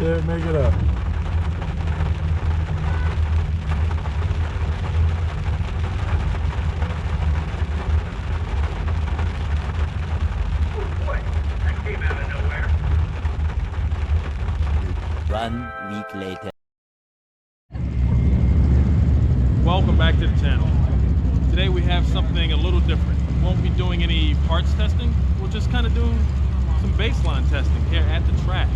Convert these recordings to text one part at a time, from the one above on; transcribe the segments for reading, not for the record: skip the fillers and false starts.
Yeah, make it up. One week later. Welcome back to the channel. Today we have something a little different. We won't be doing any parts testing. We'll just kind of do some baseline testing here at the track.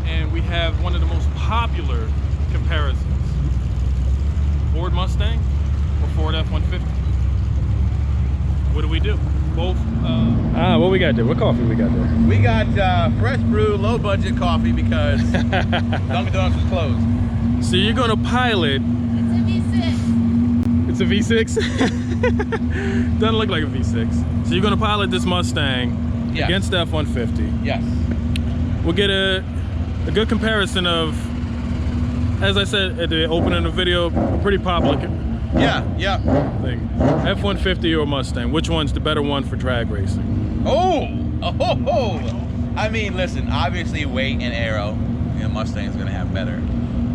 And we have one of the most popular comparisons. Ford Mustang or Ford F-150? What do we do? Both. What we got there? What coffee we got there? We got fresh brew, low budget coffee because Dunkin' Donuts was closed. So you're gonna pilot. It's a V6. Doesn't look like a V6. So you're gonna pilot this Mustang against the F-150. Yes. We'll get a good comparison of, as I said at the opening of the video, pretty popular thing. F-150 or Mustang, which one's the better one for drag racing? Oh. I mean, listen, obviously weight and aero, Mustang's gonna have better.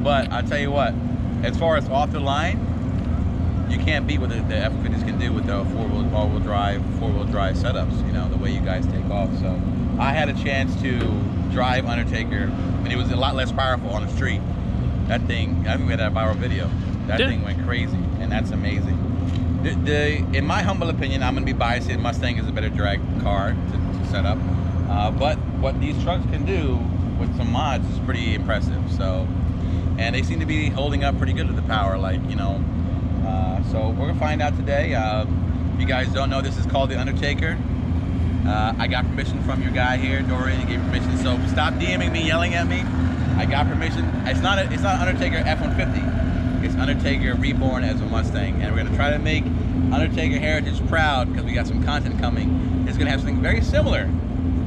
But I'll tell you what, as far as off the line, you can't beat what the F-150s can do with the four-wheel drive setups, the way you guys take off. So I had a chance to drive Undertaker, and it was a lot less powerful on the street. That thing, I think we had that viral video. That thing went crazy, and that's amazing. In my humble opinion, I'm going to be biased in Mustang is a better drag car to set up. But what these trucks can do with some mods is pretty impressive. So, and they seem to be holding up pretty good to the power, so we're going to find out today. If you guys don't know, this is called the Undertaker. I got permission from your guy here, Dorian. He gave permission, so stop DMing me, yelling at me. I got permission. It's not Undertaker F-150. It's Undertaker reborn as a Mustang, and we're gonna try to make Undertaker heritage proud because we got some content coming. It's gonna have something very similar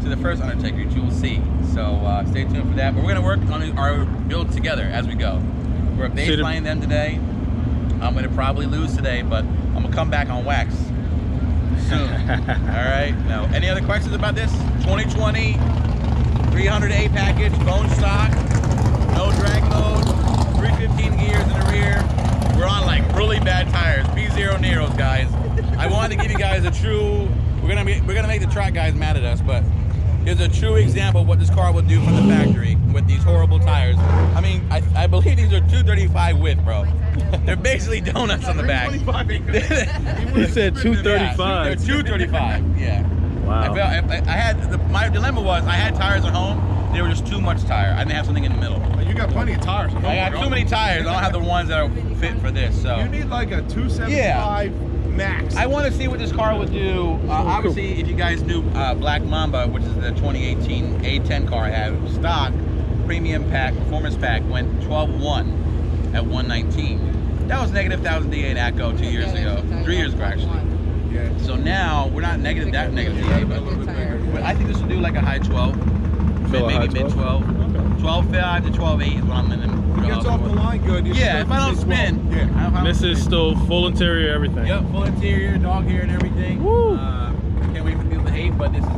to the first Undertaker, which you will see. So stay tuned for that. But we're gonna work on our build together as we go. We're baselining them today. I'm gonna probably lose today, but I'm gonna come back on wax soon. All right. Now, any other questions about this? 2020 300A package, bone stock, no drag mode, 315 gears in the rear. We're on like really bad tires, B0 Neros, guys. I wanted to give you guys a true. We're gonna make the track guys mad at us, but here's a true example of what this car will do from the factory with these horrible tires. I mean, I believe these are 235 width, bro. They're basically donuts on the back. He said 235. They're 235. Yeah. Wow. My dilemma was I had tires at home. They were just too much tire. I didn't have something in the middle. You got plenty of tires. I got too many tires. I don't have the ones that are fit for this. So you need like a 275 max. I want to see what this car would do. Obviously, if you guys knew Black Mamba, which is the 2018 A10 car I have, stock premium pack, performance pack, went 12.1 at 119. That was negative 1,000 D8 ACO 3 years ago actually. Yeah. So now we're not negative D8, but I think this will do like a high 12, maybe mid 12. 12.5 to 12.8 is what I'm in. It gets off the line good. Yeah, if I don't spin. This is still full interior, everything. Yep, full interior, dog hair and everything. Woo. Can't wait for people to hate, but this is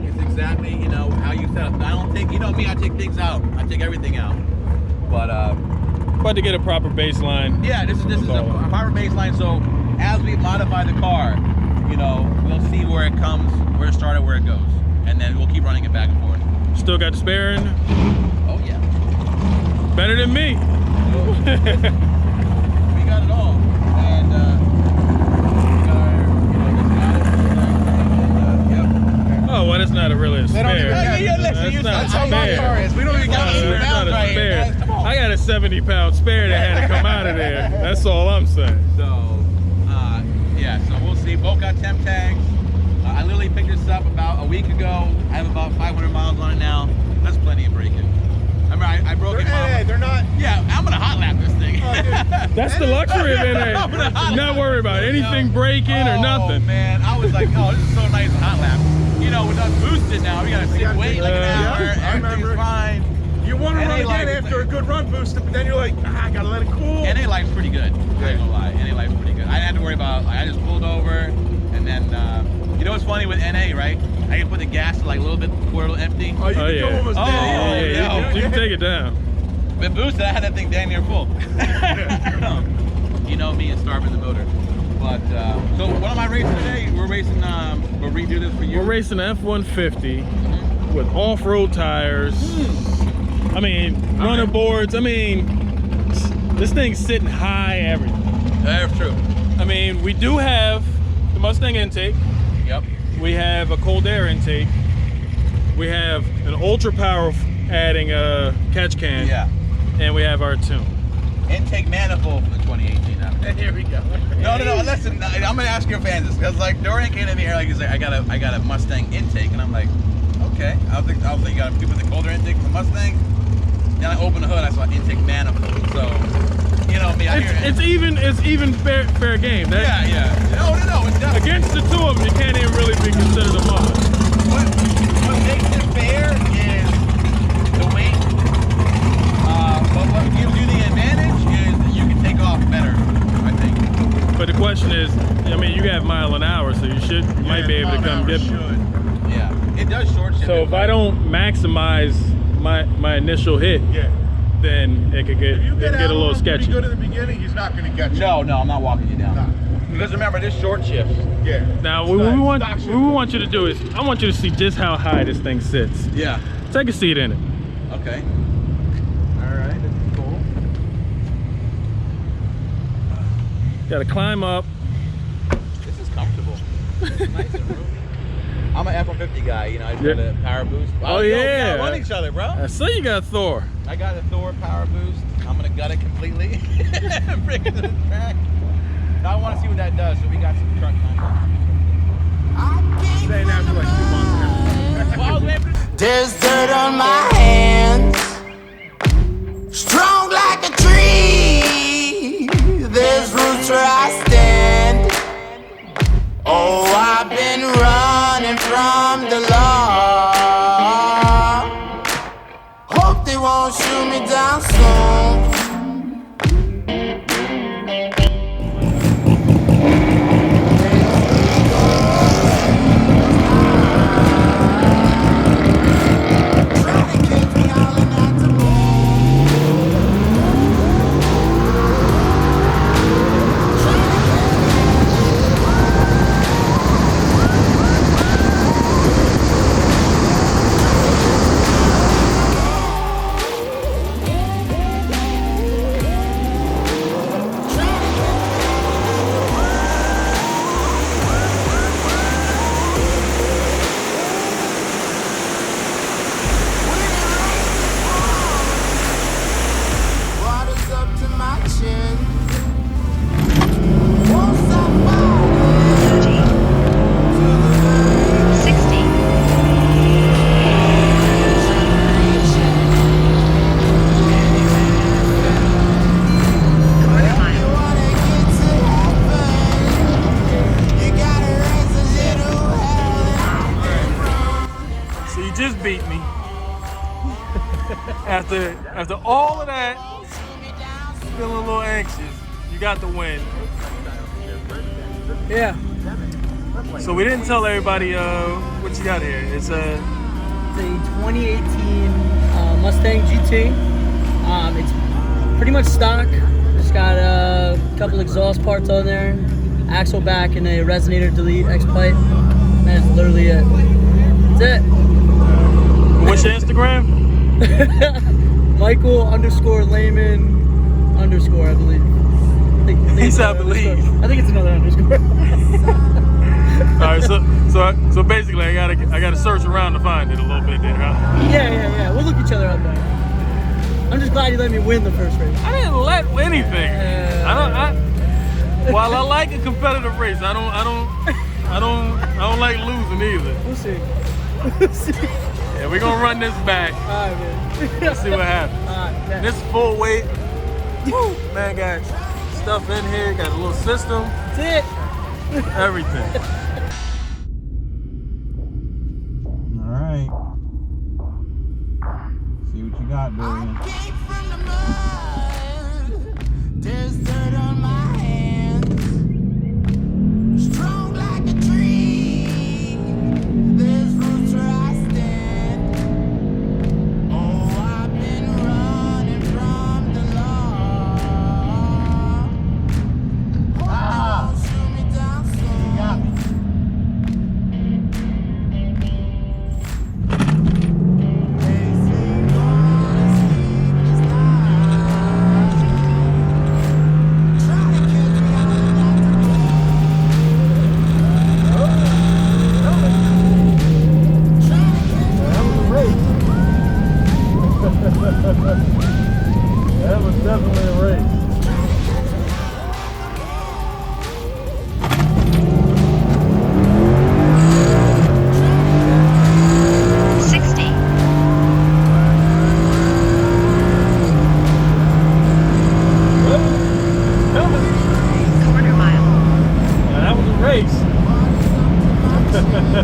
it's exactly how you set up. I don't take, me, I take things out. I take everything out. But to get a proper baseline. Yeah, this is a proper baseline. So as we modify the car, we'll see where it comes, where it started, where it goes, and then we'll keep running it back and forth. Still got the spare in? Oh yeah. Better than me. We got it all. And we got our, Oh, well, that's not really a spare. That's how my car is. We don't even got a spare. I got a 70-pound spare that had to come out of there. That's all I'm saying. So, yeah, so we'll see. Both got temp tags. I literally picked this up about a week ago. I have about 500 miles on it now. That's plenty of braking. I mean, I broke it. Hey, they're not. Yeah, I'm gonna hot lap this thing. That's the luxury of NA. Not worry about anything breaking or nothing. Oh man, I was like, oh, this is so nice hot lap. With us boosted now, we gotta sit wait like an hour. Everything's fine. You want to run again after a good run boost, but then you're like, I gotta let it cool. NA life's pretty good. I ain't gonna lie. NA life's pretty good. I didn't have to worry about. I just pulled over, and then you know what's funny with NA, right? I can put the gas to like a little bit, quarter empty. Oh, you can go almost Oh, dead. yeah. You can take it down. With boosted, I had that thing damn near full. You know me and starving the motor. But, so what am I racing today? We're racing, we'll redo this for you. We're racing an F-150 with off-road tires. I mean, runner boards. I mean, this thing's sitting high everything. That's true. I mean, we do have the Mustang intake. Yep. We have a cold air intake. We have an ultra power adding a catch can. Yeah. And we have our tune. Intake manifold for the 2018 now. Here we go. No, listen, I'm gonna ask your fans this, because like Dorian came to me here, like he's like, I got a Mustang intake, and I'm like, okay. I was like, you gotta do with the colder intake for the Mustang. Then I opened the hood, I saw intake manifold. So, you know me, I hear it. It's even fair game. Yeah. No, it's definitely. Against the two of them, you can't even really be considered a mod. What makes it fair is the weight. But what gives you the advantage is that you can take off better, I think. But the question is, I mean, you have mile an hour, so you might be able to come get me. Yeah, it does short shift. So if I don't maximize my initial hit, then it could get a little sketchy. If you go to the beginning, he's not going to get you. No, I'm not walking you down. No. Because remember, this short shifts. Yeah. Now, what we want you to do is, I want you to see just how high this thing sits. Yeah. Take a seat in it. Okay. All right, that's cool. Got to climb up. This is comfortable. Nice and roomy. I'm an F-150 guy, you know, I just got a power boost. Oh, We yeah. gotta run each other, bro. I see you got Thor. I got a Thor power boost. I'm gonna gut it completely. Bring it to the track. Now I want to see what that does, so we got some truck time. Saying that for like 2 months now. There's dirt on my hands, strong like a tree. There's roots where I stand. Oh, I've been running from the law. Hope they won't shoot me down soon. Beat me. After all of that, feeling a little anxious, you got the win. Yeah. So we didn't tell everybody what you got here. It's a 2018 Mustang GT. It's pretty much stock. It's got a couple exhaust parts on there, axle back, and a resonator delete X pipe. That's literally it. That's it. What's your Instagram? Michael_Lehman_, I believe. He said I believe. I think it's another underscore. All right, so basically, I gotta search around to find it a little bit then, huh? Yeah. We'll look each other up there. I'm just glad you let me win the first race. I didn't let anything. While I like a competitive race, I don't like losing either. We'll see. Yeah, we're gonna run this back. All right, man. Let's see what happens. All right, yeah. This full weight, woo, man, got stuff in here, got a little system. That's it. Everything. All right. See what you got, Dorian. Came from the mud. There's dirt on my hands, strong like a tree. There's What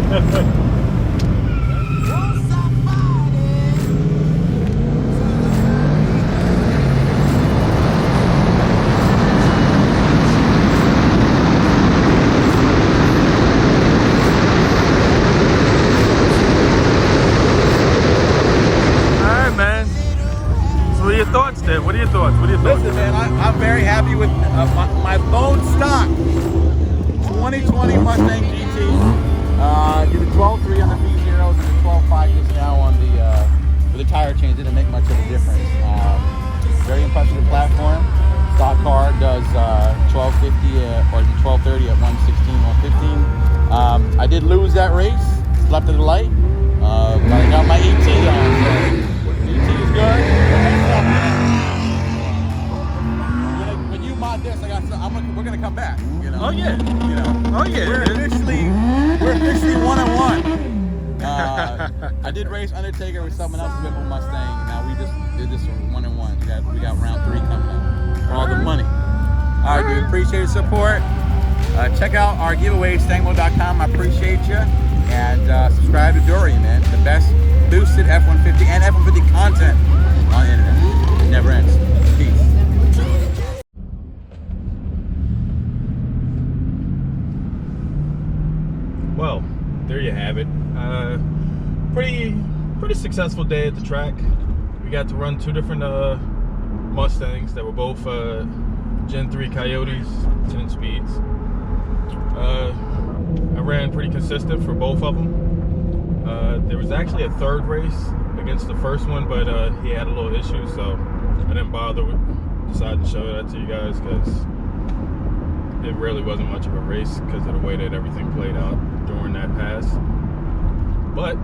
are your thoughts? Listen, man, I'm very happy with my bone stock 2020 Mustang GT. Did a 12.3 on the V0s and a 12.5 just now on the with the tire change. Didn't make much of a difference. Very impressed with the platform. Stock car does 1250 or 1230 at 116, 115. I did lose that race. Left at the light. But I got my ET on. So ET is good. This, we're gonna come back. You know. Oh yeah. You know. Oh yeah. We're officially 1-1. I did race Undertaker with someone else's Whipple Mustang. Now we just did this 1-1. We got round 3 coming up for all the money. All right, dude. Appreciate your support. Check out our giveaway, stangmo.com. I appreciate you, and subscribe to Dory, man. The best boosted F-150 and F-150 content on the internet. It never ends. Peace. Well, there you have it. Pretty successful day at the track. We got to run 2 different Mustangs that were both Gen 3 Coyotes, 10 speeds. I ran pretty consistent for both of them. There was actually a 3rd race against the first one, but he had a little issue, so I didn't bother decided to show that to you guys because it really wasn't much of a race because of the way that everything played out during that pass. But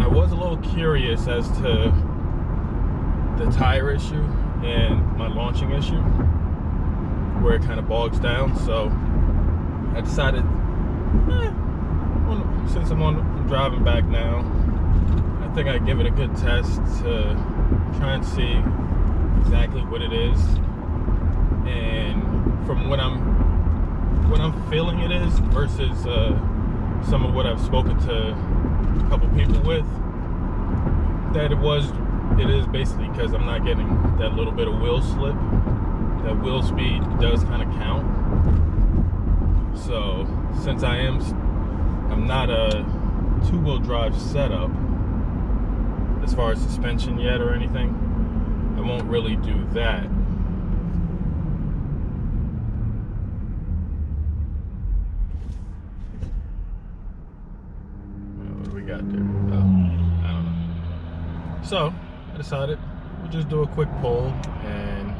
I was a little curious as to the tire issue and my launching issue, where it kind of bogs down. So I decided, since I'm driving back now, I think I'd give it a good test to try and see exactly what it is. And from what I'm feeling it is versus some of what I've spoken to a couple people with, that it is basically because I'm not getting that little bit of wheel slip. That wheel speed does kind of count. So since I'm not a 2-wheel drive setup as far as suspension yet or anything, I won't really do that. Got there. Oh, I don't know. So I decided we'll just do a quick poll and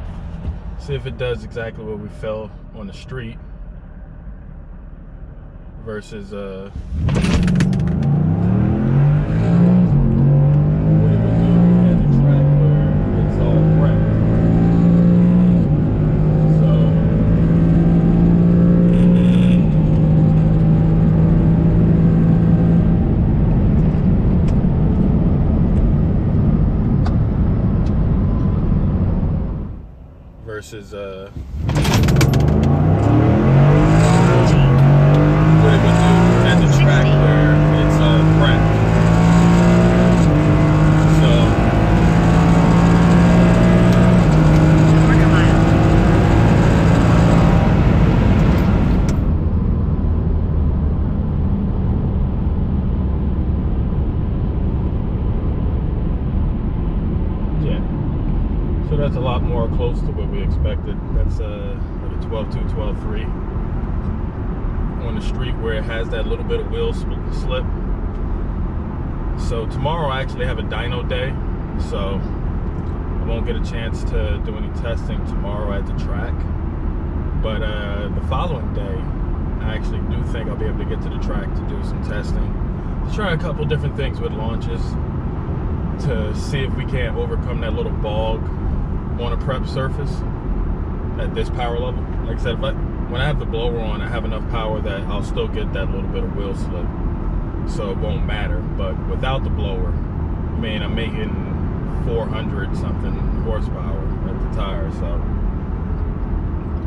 see if it does exactly what we felt on the street versus what it would do at the track where it's all prepped. Versus what it would do at the track where it's all prepped. So yeah. So that's a lot more close to what we expected. That's like a 12.2, 12.3 on the street where it has that little bit of wheel slip. So tomorrow I actually have a dyno day, so I won't get a chance to do any testing tomorrow at the track. But the following day, I actually do think I'll be able to get to the track to do some testing, to try a couple different things with launches, to see if we can't overcome that little bog on a prep surface at this power level. Like I said, when I have the blower on, I have enough power that I'll still get that little bit of wheel slip, so it won't matter. But without the blower, I mean, I'm making 400 something horsepower at the tire, so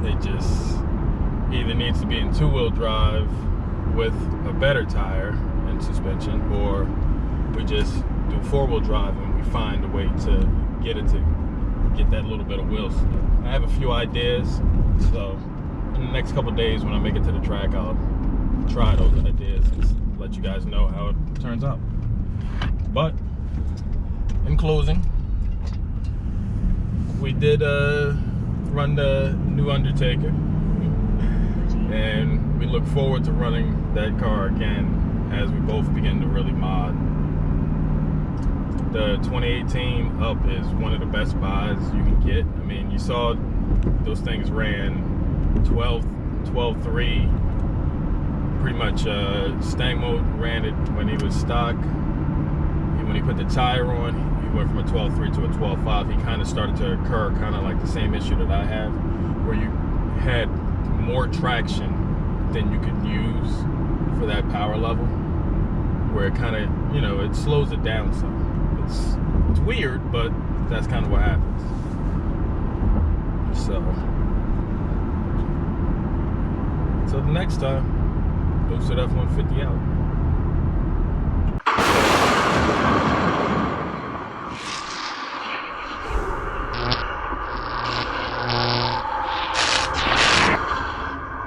it just either needs to be in 2-wheel drive with a better tire and suspension, or we just do 4-wheel drive and we find a way to get that little bit of wheel slip. I have a few ideas, so in the next couple days when I make it to the track, I'll try those ideas and let you guys know how it turns out. But in closing, we did run the new Undertaker, and we look forward to running that car again as we both begin to really mod. The 2018 Up is one of the best buys you can get. I mean, you saw those things ran 12.3. Pretty much Stang Mode ran it when he was stock. When he put the tire on, he went from a 12.3 to a 12.5. He kind of started to occur kind of like the same issue that I have, where you had more traction than you could use for that power level, where it kind of, you know, it slows it down some. It's weird, but that's kind of what happens. So until the next time, Boosted F-150 out.